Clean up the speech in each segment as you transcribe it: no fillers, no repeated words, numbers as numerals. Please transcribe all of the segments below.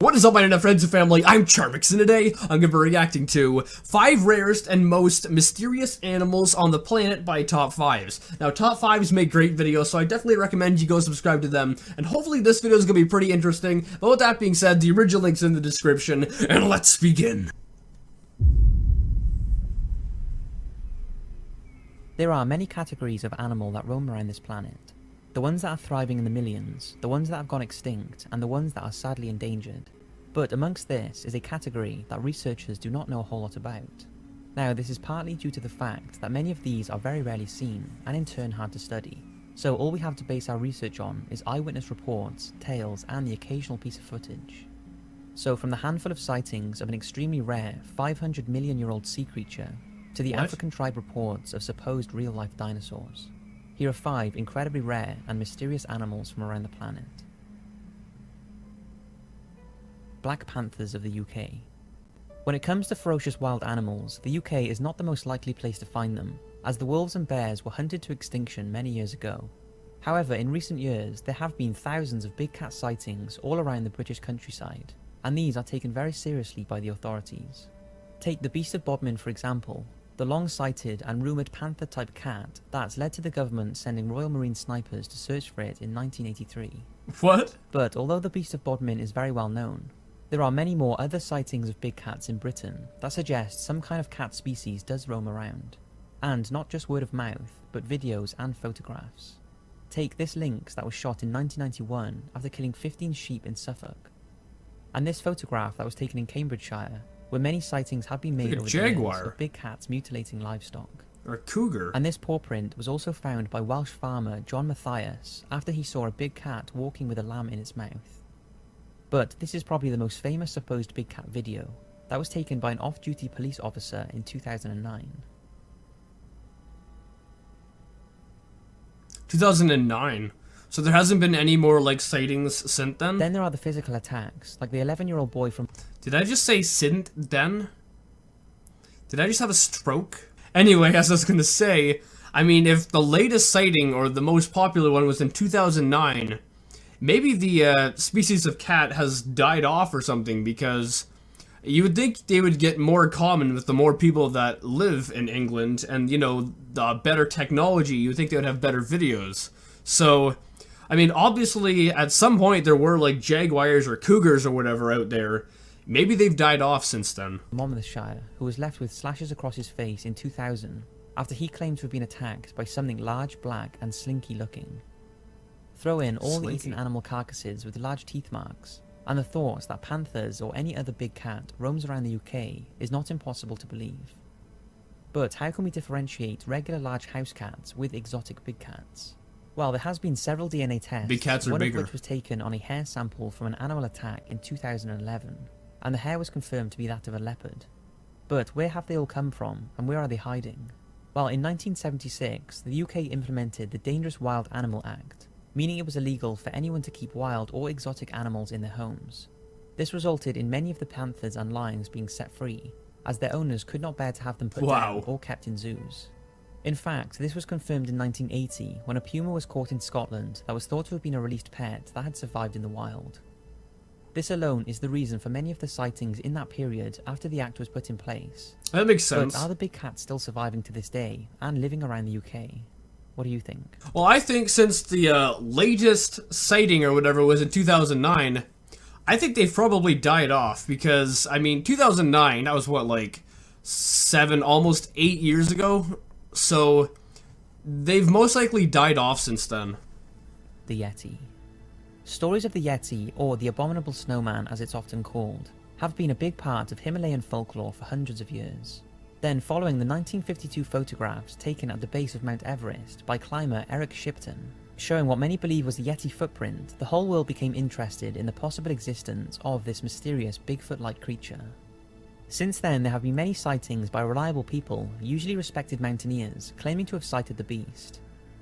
What is up, my internet friends and family? I'm charmx, and today I'm going to be reacting to 5 rarest and most mysterious animals on the planet by top 5s. Now, top 5s make great videos, so I definitely recommend you go subscribe to them, and hopefully this video is going to be pretty interesting. But with that being said, the original link's in the description, and let's begin. There are many categories of animal that roam around this planet. The ones that are thriving in the millions, the ones that have gone extinct, and the ones that are sadly endangered. But amongst this is a category that researchers do not know a whole lot about. Now, this is partly due to the fact that many of these are very rarely seen, and in turn hard to study. So all we have to base our research on is eyewitness reports, tales, and the occasional piece of footage. So from the handful of sightings of an extremely rare 500 million year old sea creature, to the African tribe reports of supposed real-life dinosaurs, here are 5 incredibly rare and mysterious animals from around the planet. Black panthers of the UK. When it comes to ferocious wild animals, the UK is not the most likely place to find them, as the wolves and bears were hunted to extinction many years ago. However, in recent years, there have been thousands of big cat sightings all around the British countryside, and these are taken very seriously by the authorities. Take the Beast of Bodmin for example, the long-sighted and rumoured panther-type cat that's led to the government sending Royal Marine snipers to search for it in 1983. What? But although the Beast of Bodmin is very well known, there are many more other sightings of big cats in Britain that suggest some kind of cat species does roam around. And not just word of mouth, but videos and photographs. Take this lynx that was shot in 1991 after killing 15 sheep in Suffolk. And this photograph that was taken in Cambridgeshire, where many sightings have been made over the years of big cats mutilating livestock. Or a cougar. And this paw print was also found by Welsh farmer John Matthias after he saw a big cat walking with a lamb in its mouth. But this is probably the most famous supposed big cat video that was taken by an off-duty police officer in 2009. 2009. So there hasn't been any more, like, sightings since then? Then there are the physical attacks, like the 11-year-old boy from... Did I just say since then? Did I just have a stroke? Anyway, as I was gonna say, I mean, if the latest sighting, or the most popular one, was in 2009, maybe the species of cat has died off or something, because you would think they would get more common with the more people that live in England, and, you know, the better technology, you would think they would have better videos. So, I mean, obviously, at some point, there were, like, jaguars or cougars or whatever out there. Maybe they've died off since then. Monmouthshire, who was left with slashes across his face in 2000, after he claimed to have been attacked by something large, black, and slinky looking. Throw in all the eaten animal carcasses with large teeth marks, and the thought that panthers or any other big cat roams around the UK is not impossible to believe. But how can we differentiate regular large house cats with exotic big cats? Well, there has been several DNA tests, big cats are one bigger. of which was taken on a hair sample from an animal attack in 2011, and the hair was confirmed to be that of a leopard. But where have they all come from, and where are they hiding? Well, in 1976, the UK implemented the Dangerous Wild Animal Act, meaning it was illegal for anyone to keep wild or exotic animals in their homes. This resulted in many of the panthers and lions being set free, as their owners could not bear to have them put down or kept in zoos. In fact, this was confirmed in 1980 when a puma was caught in Scotland that was thought to have been a released pet that had survived in the wild. This alone is the reason for many of the sightings in that period after the act was put in place. That makes sense. But are the big cats still surviving to this day and living around the UK? What do you think? Well, I think since the latest sighting or whatever was in 2009, I think they've probably died off because, I mean, 2009, that was what, like 7, almost 8 years ago? So, they've most likely died off since then. The Yeti. Stories of the Yeti, or the Abominable Snowman as it's often called, have been a big part of Himalayan folklore for hundreds of years. Then, following the 1952 photographs taken at the base of Mount Everest by climber Eric Shipton, showing what many believe was the Yeti footprint, the whole world became interested in the possible existence of this mysterious Bigfoot-like creature. Since then, there have been many sightings by reliable people, usually respected mountaineers, claiming to have sighted the beast.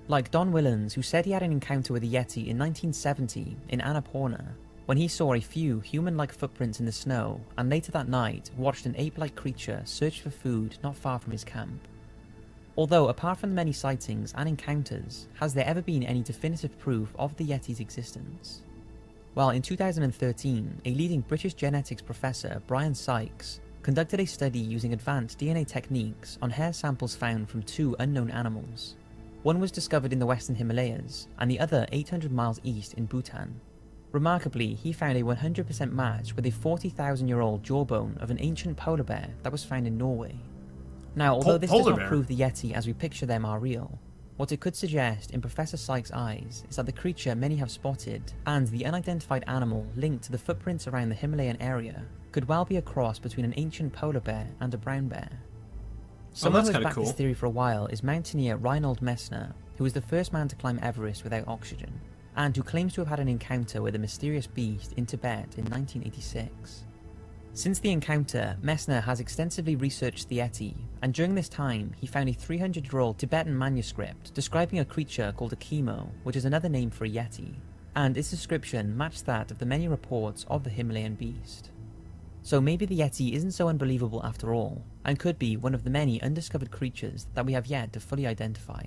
Like Don Willans, who said he had an encounter with a Yeti in 1970 in Annapurna, when he saw a few human-like footprints in the snow, and later that night watched an ape-like creature search for food not far from his camp. Although, apart from the many sightings and encounters, has there ever been any definitive proof of the Yeti's existence? Well, in 2013, a leading British genetics professor, Brian Sykes, conducted a study using advanced DNA techniques on hair samples found from 2 unknown animals. One was discovered in the western Himalayas, and the other 800 miles east in Bhutan. Remarkably, he found a 100% match with a 40,000-year-old jawbone of an ancient polar bear that was found in Norway. Now, although this does not prove the Yeti as we picture them are real, what it could suggest in Professor Sykes' eyes is that the creature many have spotted and the unidentified animal linked to the footprints around the Himalayan area could well be a cross between an ancient polar bear and a brown bear. Someone who has backed this theory for a while is mountaineer Reinhold Messner, who was the first man to climb Everest without oxygen, and who claims to have had an encounter with a mysterious beast in Tibet in 1986. Since the encounter, Messner has extensively researched the Yeti, and during this time he found a 300-year-old Tibetan manuscript describing a creature called a chemo, which is another name for a Yeti, and its description matched that of the many reports of the Himalayan beast. So maybe the Yeti isn't so unbelievable after all, and could be one of the many undiscovered creatures that we have yet to fully identify.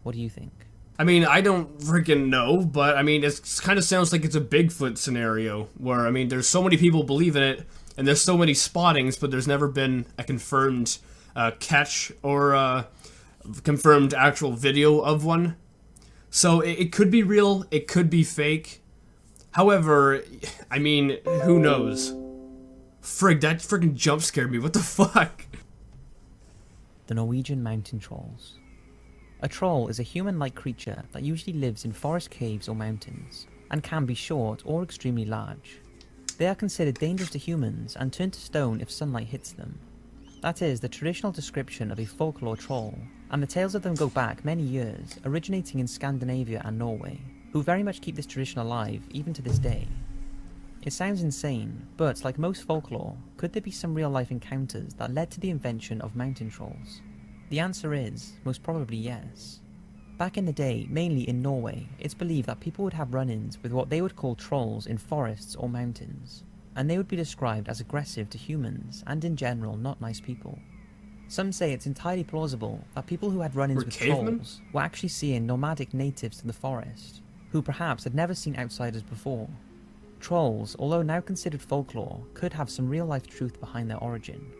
What do you think? I mean, I don't freaking know, but I mean, it kind of sounds like it's a Bigfoot scenario, where, I mean, there's so many people believe in it, and there's so many spottings, but there's never been a confirmed catch or confirmed actual video of one. So it could be real, it could be fake. However, I mean, who knows? Frig, that freaking jump scared me, what the fuck? The Norwegian mountain trolls. A troll is a human-like creature that usually lives in forest caves or mountains, and can be short or extremely large. They are considered dangerous to humans and turn to stone if sunlight hits them. That is the traditional description of a folklore troll, and the tales of them go back many years, originating in Scandinavia and Norway, who very much keep this tradition alive even to this day. It sounds insane, but like most folklore, could there be some real-life encounters that led to the invention of mountain trolls? The answer is, most probably yes. Back in the day, mainly in Norway, it's believed that people would have run-ins with what they would call trolls in forests or mountains, and they would be described as aggressive to humans and in general not nice people. Some say it's entirely plausible that people who had run-ins with trolls were actually seeing nomadic natives to the forest, who perhaps had never seen outsiders before. Trolls, although now considered folklore, could have some real-life truth behind their origin.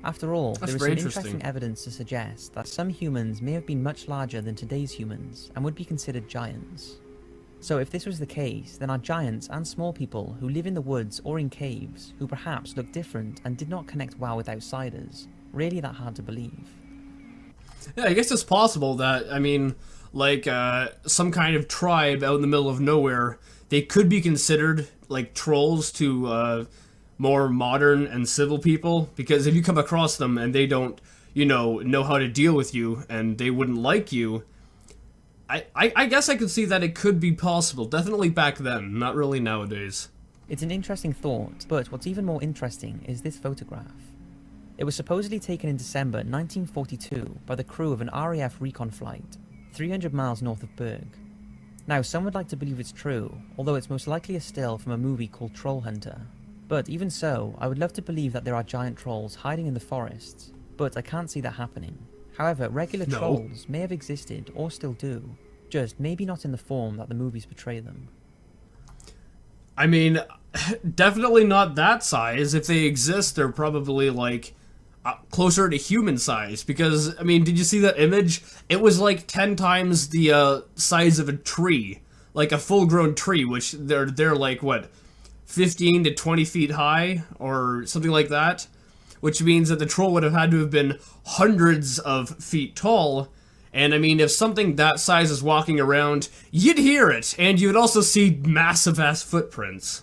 After all, there is some interesting evidence to suggest that some humans may have been much larger than today's humans and would be considered giants. So if this was the case, then are giants and small people who live in the woods or in caves, who perhaps look different and did not connect well with outsiders, really that hard to believe? Yeah, I guess it's possible that, I mean, like, some kind of tribe out in the middle of nowhere, they could be considered, like, trolls to, more modern and civil people, because if you come across them and they don't, you know how to deal with you and they wouldn't like you, I guess I could see that it could be possible. Definitely back then, not really nowadays. It's an interesting thought, but what's even more interesting is this photograph. It was supposedly taken in December 1942 by the crew of an RAF recon flight, 300 miles north of Berg. Now, some would like to believe it's true, although it's most likely a still from a movie called Troll Hunter. But even so, I would love to believe that there are giant trolls hiding in the forests, but I can't see that happening. However, regular trolls may have existed or still do, just maybe not in the form that the movies portray them. I mean, definitely not that size. If they exist, they're probably like closer to human size, because, I mean, did you see that image? It was like 10 times the size of a tree, like a full-grown tree, which they're like, what, 15 to 20 feet high, or something like that, which means that the troll would have had to have been hundreds of feet tall, and I mean, if something that size is walking around, you'd hear it, and you would also see massive-ass footprints.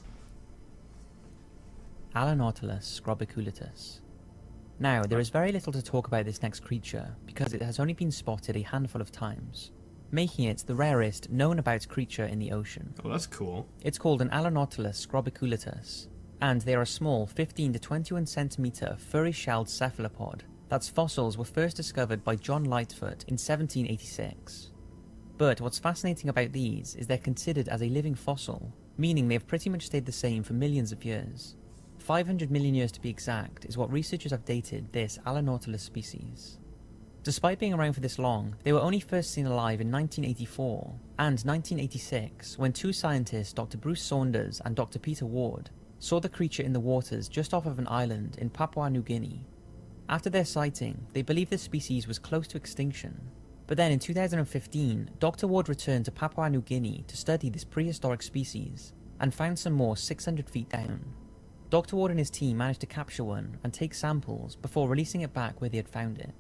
Alanautilus scorbiculatus. Now, there is very little to talk about this next creature, because it has only been spotted a handful of times, making it the rarest known about creature in the ocean. Oh, that's cool. It's called an Alanautilus scorbiculatus, and they are a small 15 to 21 centimeter furry-shelled cephalopod that's fossils were first discovered by John Lightfoot in 1786. But what's fascinating about these is they're considered as a living fossil, meaning they have pretty much stayed the same for millions of years. 500 million years to be exact is what researchers have dated this Alanautilus species. Despite being around for this long, they were only first seen alive in 1984 and 1986 when two scientists, Dr. Bruce Saunders and Dr. Peter Ward, saw the creature in the waters just off of an island in Papua New Guinea. After their sighting, they believed the species was close to extinction. But then in 2015, Dr. Ward returned to Papua New Guinea to study this prehistoric species and found some more 600 feet down. Dr. Ward and his team managed to capture one and take samples before releasing it back where they had found it.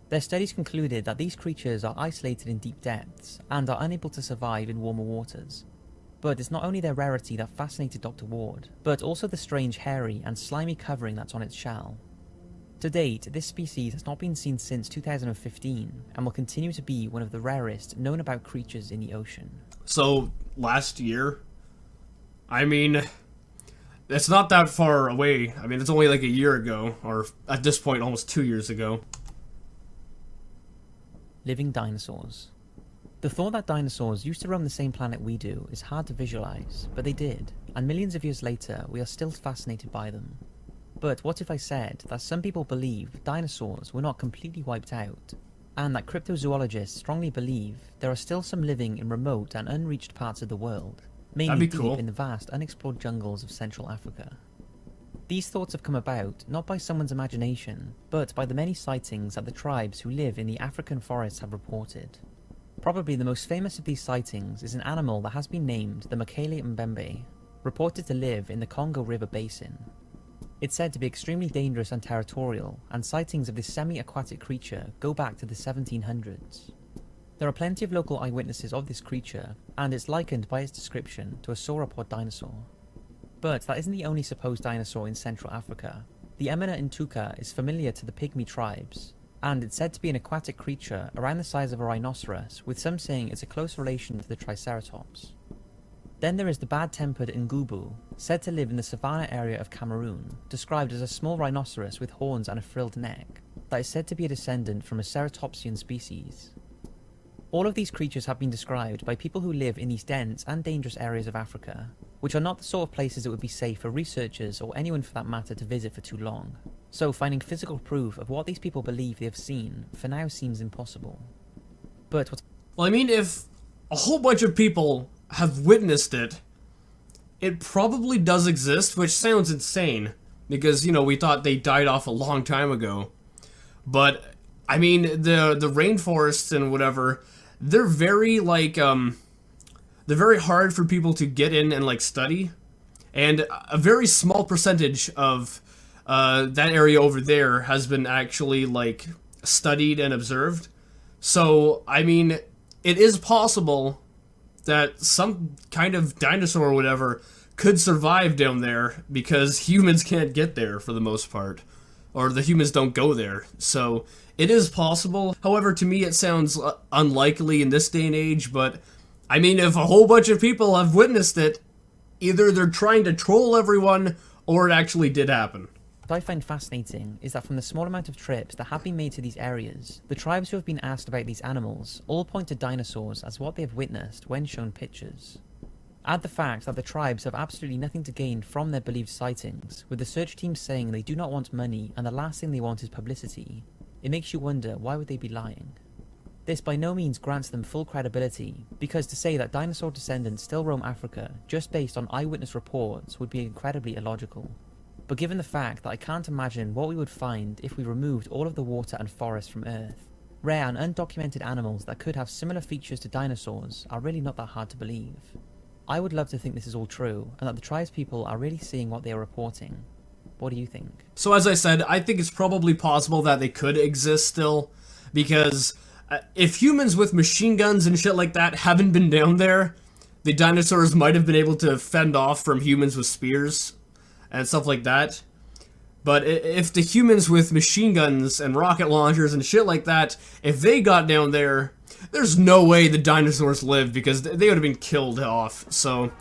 Their studies concluded that these creatures are isolated in deep depths and are unable to survive in warmer waters. But it's not only their rarity that fascinated Dr. Ward, but also the strange hairy and slimy covering that's on its shell. To date, this species has not been seen since 2015 and will continue to be one of the rarest known about creatures in the ocean. So, last year? I mean, it's not that far away. I mean, it's only like a year ago, or at this point, almost 2 years ago. Living dinosaurs. The thought that dinosaurs used to roam the same planet we do is hard to visualize, but they did, and millions of years later we are still fascinated by them. But what if I said that some people believe dinosaurs were not completely wiped out, and that cryptozoologists strongly believe there are still some living in remote and unreached parts of the world, mainly deep in the vast unexplored jungles of Central Africa? These thoughts have come about not by someone's imagination, but by the many sightings that the tribes who live in the African forests have reported. Probably the most famous of these sightings is an animal that has been named the Mokele Mbembe, reported to live in the Congo River Basin. It's said to be extremely dangerous and territorial, and sightings of this semi-aquatic creature go back to the 1700s. There are plenty of local eyewitnesses of this creature, and it's likened by its description to a sauropod dinosaur. But that isn't the only supposed dinosaur in Central Africa. The Emina Ntuka is familiar to the Pygmy tribes, and it's said to be an aquatic creature around the size of a rhinoceros, with some saying it's a close relation to the Triceratops. Then there is the bad-tempered Ngubu, said to live in the savannah area of Cameroon, described as a small rhinoceros with horns and a frilled neck, that is said to be a descendant from a ceratopsian species. All of these creatures have been described by people who live in these dense and dangerous areas of Africa, which are not the sort of places that would be safe for researchers or anyone for that matter to visit for too long. So finding physical proof of what these people believe they have seen for now seems impossible. But what... Well, I mean, if a whole bunch of people have witnessed it, it probably does exist, which sounds insane, because, you know, we thought they died off a long time ago. But, I mean, the rainforests and whatever, they're very, like, they're very hard for people to get in and, like, study. And a very small percentage of that area over there has been actually, like, studied and observed. So, I mean, it is possible that some kind of dinosaur or whatever could survive down there because humans can't get there for the most part. Or the humans don't go there. So, it is possible. However, to me it sounds unlikely in this day and age, but I mean, if a whole bunch of people have witnessed it, either they're trying to troll everyone, or it actually did happen. What I find fascinating is that from the small amount of trips that have been made to these areas, the tribes who have been asked about these animals all point to dinosaurs as what they have witnessed when shown pictures. Add the fact that the tribes have absolutely nothing to gain from their believed sightings, with the search teams saying they do not want money and the last thing they want is publicity. It makes you wonder, why would they be lying? This by no means grants them full credibility, because to say that dinosaur descendants still roam Africa just based on eyewitness reports would be incredibly illogical. But given the fact that I can't imagine what we would find if we removed all of the water and forest from Earth, rare and undocumented animals that could have similar features to dinosaurs are really not that hard to believe. I would love to think this is all true, and that the tribes people are really seeing what they are reporting. What do you think? So as I said, I think it's probably possible that they could exist still, because if humans with machine guns and shit like that haven't been down there, the dinosaurs might have been able to fend off from humans with spears and stuff like that. But if the humans with machine guns and rocket launchers and shit like that, if they got down there, there's no way the dinosaurs lived, because they would have been killed off. So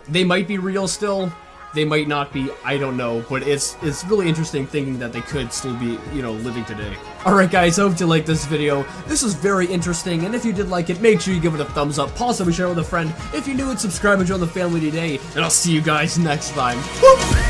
they might be real still, they might not be, I don't know, but it's really interesting thinking that they could still be, you know, living today. Alright guys, I hope you liked this video. This was very interesting, and if you did like it, make sure you give it a thumbs up, possibly share it with a friend. If you're new, subscribe and join the family today, and I'll see you guys next time. Woo!